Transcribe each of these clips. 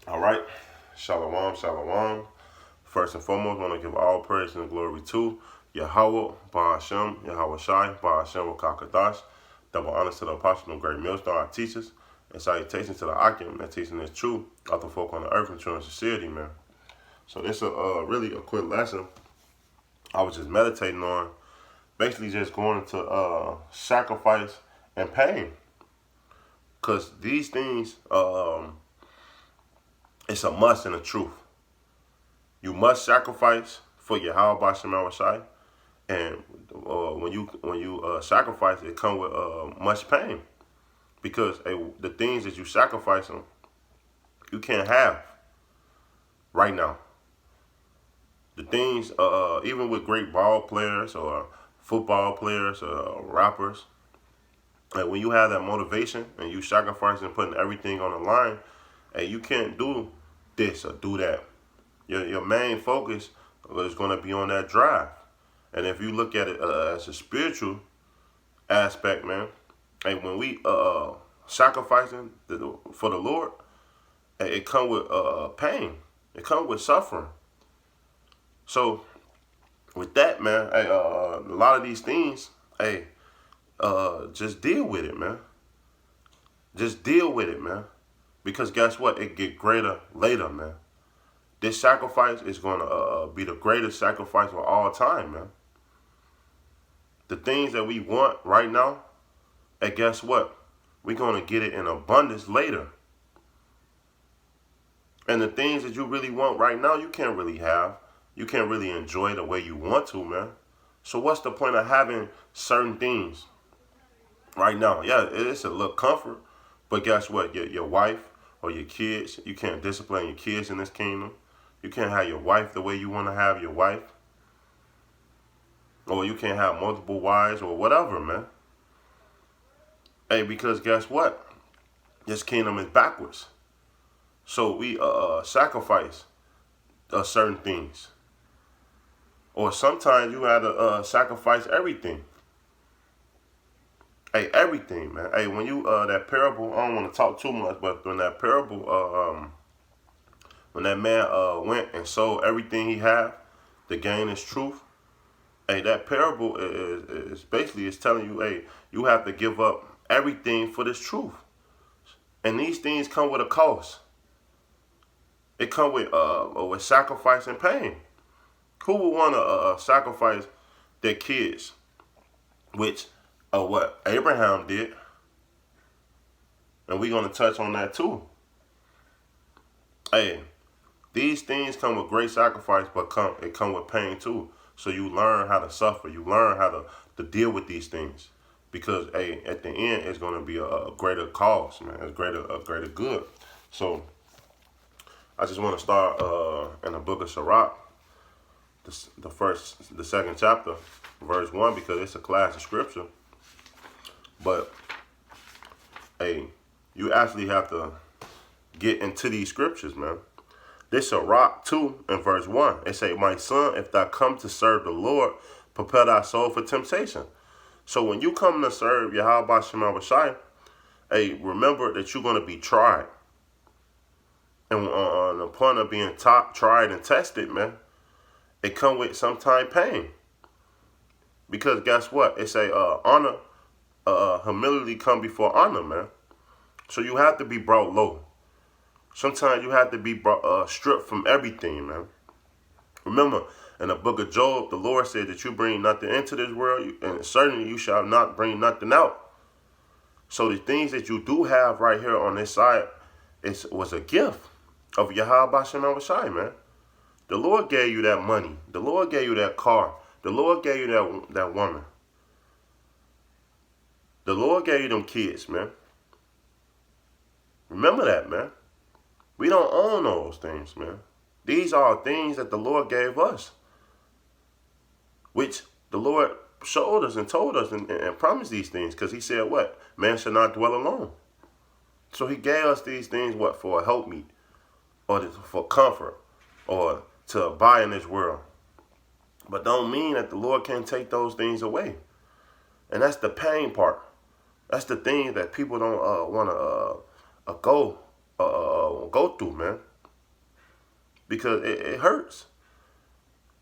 All right. Shalom, shalom. First and foremost, I want to give all praise and glory to Yahweh, Ba'ashem, Yahweh Shai, Ba'ashem, Wakakadash. Double honors to the apostle and great millstone, our teachers, and salutations to the Akim that teaching is true of the folk on the earth and true in sincerity, man. So this is really a quick lesson. I was just meditating on basically just going into sacrifice and pain. Because these things, it's a must and a truth. You must sacrifice for Yahweh Ba'ashem Shai, and when you sacrifice, it comes with much pain because the things that you sacrificing, you can't have right now. The things, even with great ball players or football players or rappers, like when you have that motivation and you sacrificing and putting everything on the line, and you can't do this or do that. Your main focus is going to be on that drive. And if you look at it as a spiritual aspect, man, and when we sacrificing for the Lord, it comes with pain. It comes with suffering. So with that, man, a lot of these things, just deal with it, man. Just deal with it, man. Because guess what? It get greater later, man. This sacrifice is going to be the greatest sacrifice of all time, man. The things that we want right now, and guess what? We're going to get it in abundance later. And the things that you really want right now, you can't really have. You can't really enjoy the way you want to, man. So what's the point of having certain things right now? Yeah, it's a little comfort. But guess what? Your wife or your kids, you can't discipline your kids in this kingdom. You can't have your wife the way you want to have your wife. Or you can't have multiple wives or whatever, man. Hey, because guess what? This kingdom is backwards. So we sacrifice certain things. Or sometimes you have to sacrifice everything. Hey, everything, man. Hey, when you, that parable, I don't want to talk too much, but when that parable, when that man went and sold everything he had to gain his truth, hey, that parable is basically is telling you, hey, you have to give up everything for this truth. And these things come with a cost. It come with sacrifice and pain. Who would want to sacrifice their kids? Which, what Abraham did. And we're going to touch on that too. Hey, these things come with great sacrifice, but it come with pain too. So you learn how to suffer. You learn how to deal with these things. Because, hey, at the end, it's going to be a greater cause, man. It's a greater good. So I just want to start in the book of Sirach, the second chapter, verse 1, because it's a classic scripture. But, hey, you actually have to get into these scriptures, man. This Sirach 2 and verse 1. It say, my son, if thou come to serve the Lord, prepare thy soul for temptation. So when you come to serve Yahweh Ba'ashem Shai, hey, remember that you're going to be tried. And on the point of being tried and tested, man, it come with sometimes pain. Because guess what? It say honor, humility come before honor, man. So you have to be brought low. Sometimes you have to be stripped from everything, man. Remember, in the book of Job, the Lord said that you bring nothing into this world, and certainly you shall not bring nothing out. So the things that you do have right here on this side was a gift of Yahweh Ba'ashem Shai, man. The Lord gave you that money. The Lord gave you that car. The Lord gave you that woman. The Lord gave you them kids, man. Remember that, man. We don't own those things, man. These are things that the Lord gave us, which the Lord showed us and told us and promised these things, because he said what? Man shall not dwell alone. So he gave us these things, what? For a helpmeet, or for comfort, or to abide in this world. But don't mean that the Lord can't take those things away. And that's the pain part. That's the thing that people don't want to go through, man. because it hurts.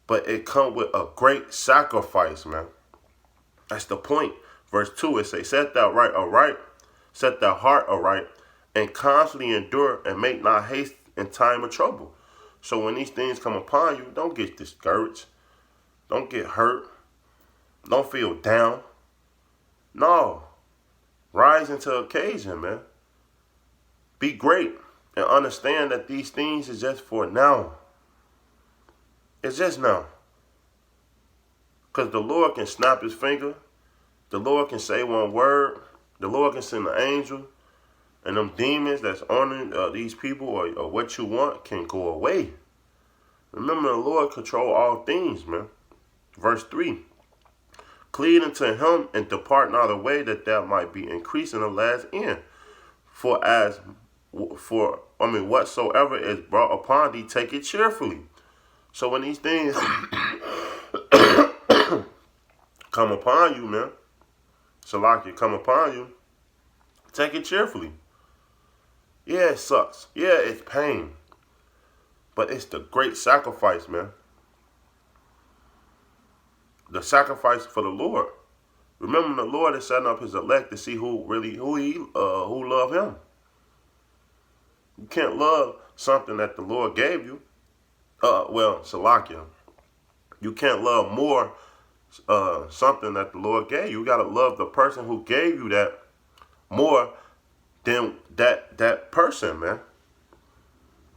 But it comes with a great sacrifice, man. That's the point. Verse 2, it says, set thy heart aright, and constantly endure, and make not haste in time of trouble. So when these things come upon you, don't get discouraged. Don't get hurt. Don't feel down. No. Rise into the occasion, man. Be great and understand that these things is just for now. It's just now. Because the Lord can snap his finger. The Lord can say one word. The Lord can send an angel. And them demons that's on these people or what you want can go away. Remember, the Lord control all things, man. Verse 3. Cleave unto him and depart not away, that thou might be increased in the last end. Whatsoever is brought upon thee, take it cheerfully. So when these things come upon you, man, Salakia, come upon you, take it cheerfully. Yeah, it sucks. Yeah, it's pain. But it's the great sacrifice, man. The sacrifice for the Lord. Remember, the Lord is setting up his elect to see who love him. You can't love something that the Lord gave you. Salakia. You can't love more something that the Lord gave you. You got to love the person who gave you that more than that person, man.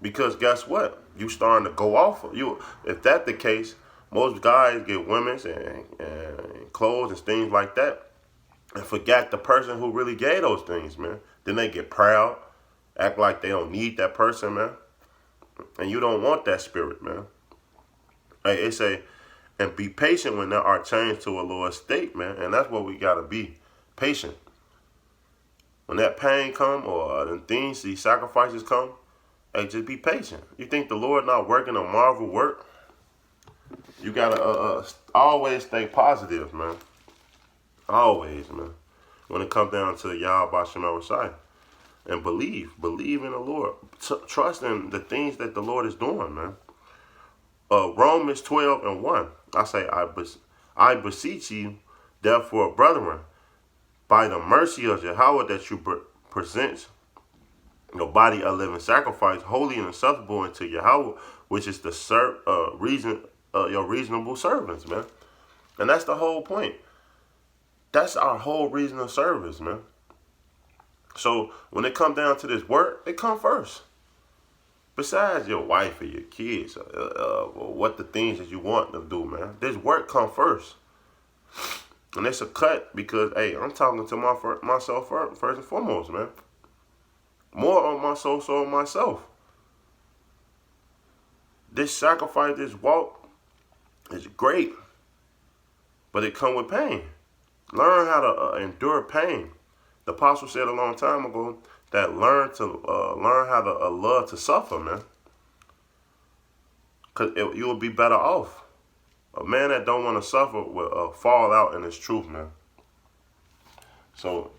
Because guess what? You starting to go off of you. If that's the case, most guys get women's and clothes and things like that and forget the person who really gave those things, man. Then they get proud, act like they don't need that person, man. And you don't want that spirit, man. Hey, it say, and be patient when thou art changed to a lower state, man. And that's what we got to be, patient. When that pain come or the things, these sacrifices come, hey, just be patient. You think the Lord not working a marvel work? You got to always stay positive, man. Always, man. When it comes down to Yahweh Shem Shai. And believe in the Lord. Trust in the things that the Lord is doing, man. Romans 12:1. I say, I beseech you, therefore, brethren, by the mercy of Yahweh, that you present your body a living sacrifice, holy and acceptable unto Yahweh, which is the your reasonable servants, man. And that's the whole point. That's our whole reason of service, man. So when it come down to this work, it come first. Besides your wife or your kids, or what the things that you want to do, man. This work come first. And it's a cut because, hey, I'm talking to myself first and foremost, man. More on my soul, so on myself. This sacrifice, this walk is great, but it come with pain. Learn how to endure pain. The apostle said a long time ago that learn how to love to suffer, man. Cause you will be better off. A man that don't want to suffer will fall out in his truth, man. So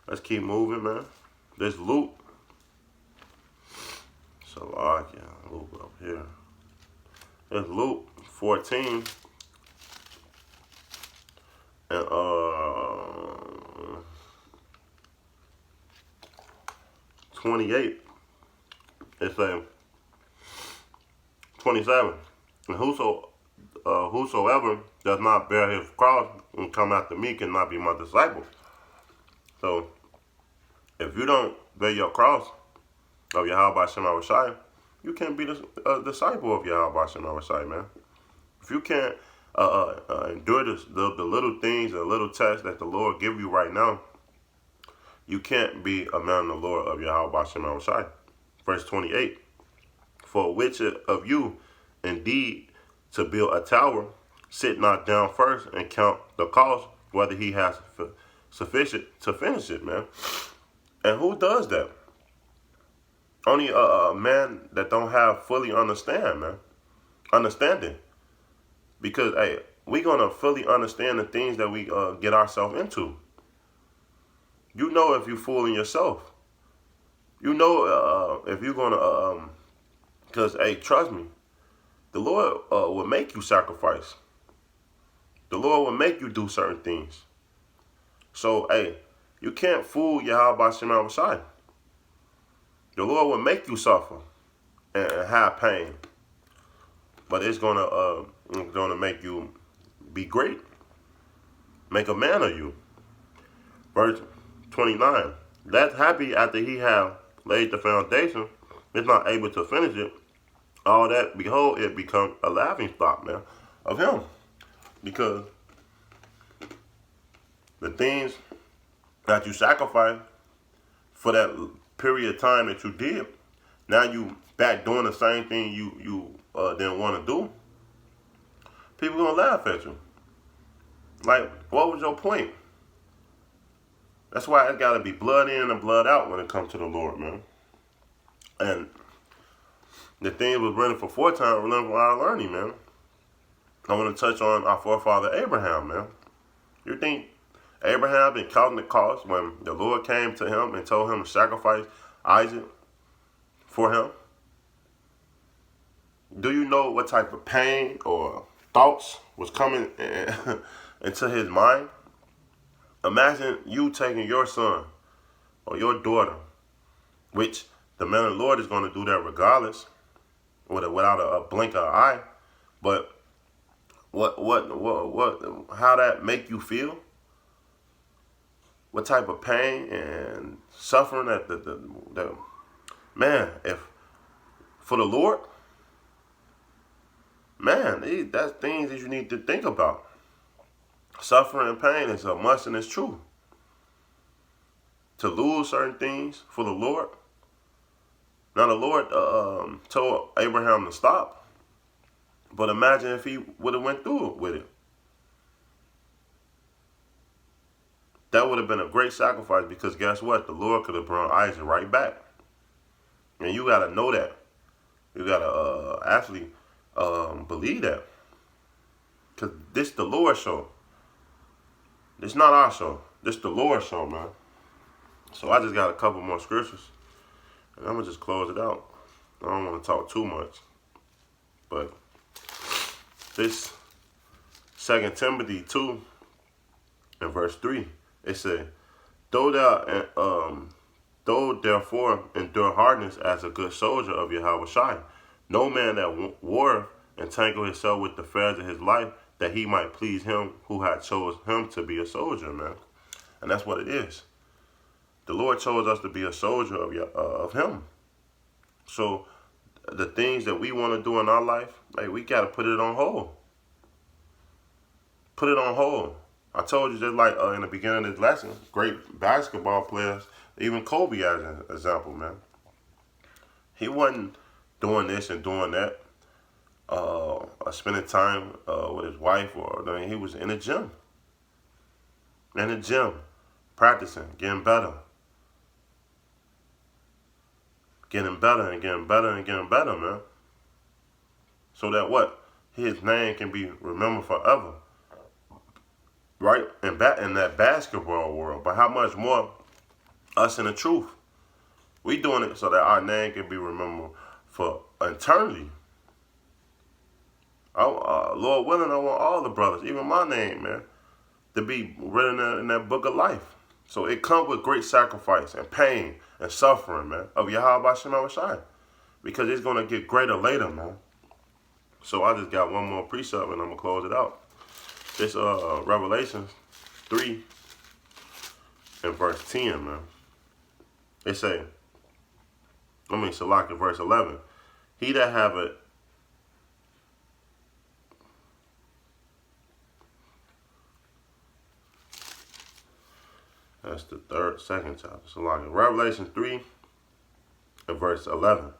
let's keep moving, man. This Luke. So Luke up here. It's Luke 14 and 28. It's a 27. And whosoever does not bear his cross and come after me cannot be my disciple. So if you don't bear your cross of Yahweh Shem Shai, you can't be a disciple of Yahweh Shem Shai, man. If you can't endure the little things and little tests that the Lord give you right now, you can't be a man of the Lord of Yahweh Shem Shai. Verse 28. For which of you indeed to build a tower, sit not down first and count the cost, whether he has sufficient to finish it, man. And who does that? Only a man that don't have fully understanding. Because, hey, we're going to fully understand the things that we get ourselves into. You know if you're fooling yourself. You know if you're going to Because, hey, trust me, the Lord will make you sacrifice. The Lord will make you do certain things. So, hey, you can't fool Yahweh Shema Messiah. The Lord will make you suffer and have pain. But it's gonna make you be great. Make a man of you. Verse 29. That's happy after he have laid the foundation, is not able to finish it. All that, behold, it becomes a laughing stock, man, of him. Because the things that you sacrificed for that period of time that you did, now you back doing the same thing you didn't want to do. People gonna laugh at you. Like, what was your point? That's why it gotta be blood in and blood out when it comes to the Lord, man. And the thing was running for 4 times, running for our learning, man. I want to touch on our forefather Abraham, man. You think Abraham been counting the cost when the Lord came to him and told him to sacrifice Isaac for him? Do you know what type of pain or thoughts was coming into his mind? Imagine you taking your son or your daughter, which the man of the Lord is going to do that regardless, without a blink of an eye. But how that make you feel? What type of pain and suffering that the man, if for the Lord, man, that's things that you need to think about. Suffering and pain is a must and it's true. To lose certain things for the Lord. Now the Lord told Abraham to stop, but imagine if he would have went through with it. That would have been a great sacrifice, because guess what? The Lord could have brought Isaac right back. And you got to know that. You got to actually believe that. Because this the Lord's show. It's not our show. This the Lord's show, man. So I just got a couple more scriptures. And I'm going to just close it out. I don't want to talk too much. But this 2 Timothy 2 and verse 3, it said, Though therefore endure hardness as a good soldier of Yahweh Shai, no man that warreth entangle himself with the affairs of his life, that he might please him who had chose him to be a soldier, man. And that's what it is. The Lord chose us to be a soldier of him. So the things that we want to do in our life, like, we got to put it on hold. Put it on hold. I told you, just like in the beginning of this lesson, great basketball players, even Kobe as an example, man. He wasn't doing this and doing that, spending time with his wife, he was in the gym. In the gym, practicing, getting better. Getting better and getting better and getting better, man. So that what? His name can be remembered forever. Right? In that basketball world. But how much more us in the truth? We doing it so that our name can be remembered for eternity. Lord willing, I want all the brothers, even my name, man, to be written in that book of life. So it comes with great sacrifice and pain and suffering, man, of Yahweh Shema Shai. Because it's going to get greater later, man. So I just got one more precept and I'm going to close it out. This Revelation 3 and verse 10, man. It say, Salak in verse 11. He that have it, that's the second chapter. Salak. Revelation 3 and verse 11.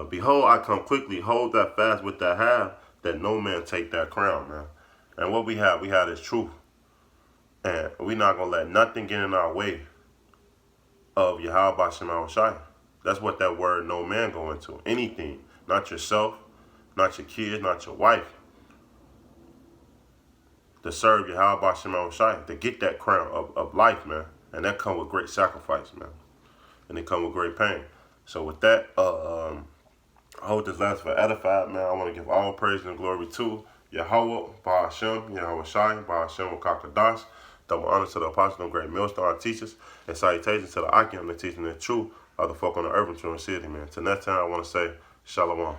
Behold, I come quickly, hold that fast with that have, that no man take that crown, man. And what we have is truth. And we're not going to let nothing get in our way of Yahweh Shema Shai. That's what that word no man go into. Anything. Not yourself, not your kids, not your wife. To serve Yahweh Shema Shai. To get that crown of life, man. And that come with great sacrifice, man. And it come with great pain. So with that, I hope this last for edified, man. I want to give all praise and glory to Yahweh, Ba'ashem, Yahweh Shai, Ba'ashem, Wakakadash. Double honor to the apostle and great millstone teachers, and salutations to the Akim, the teaching the truth of the folk on the urban city, man. Till next time, I want to say, Shalom.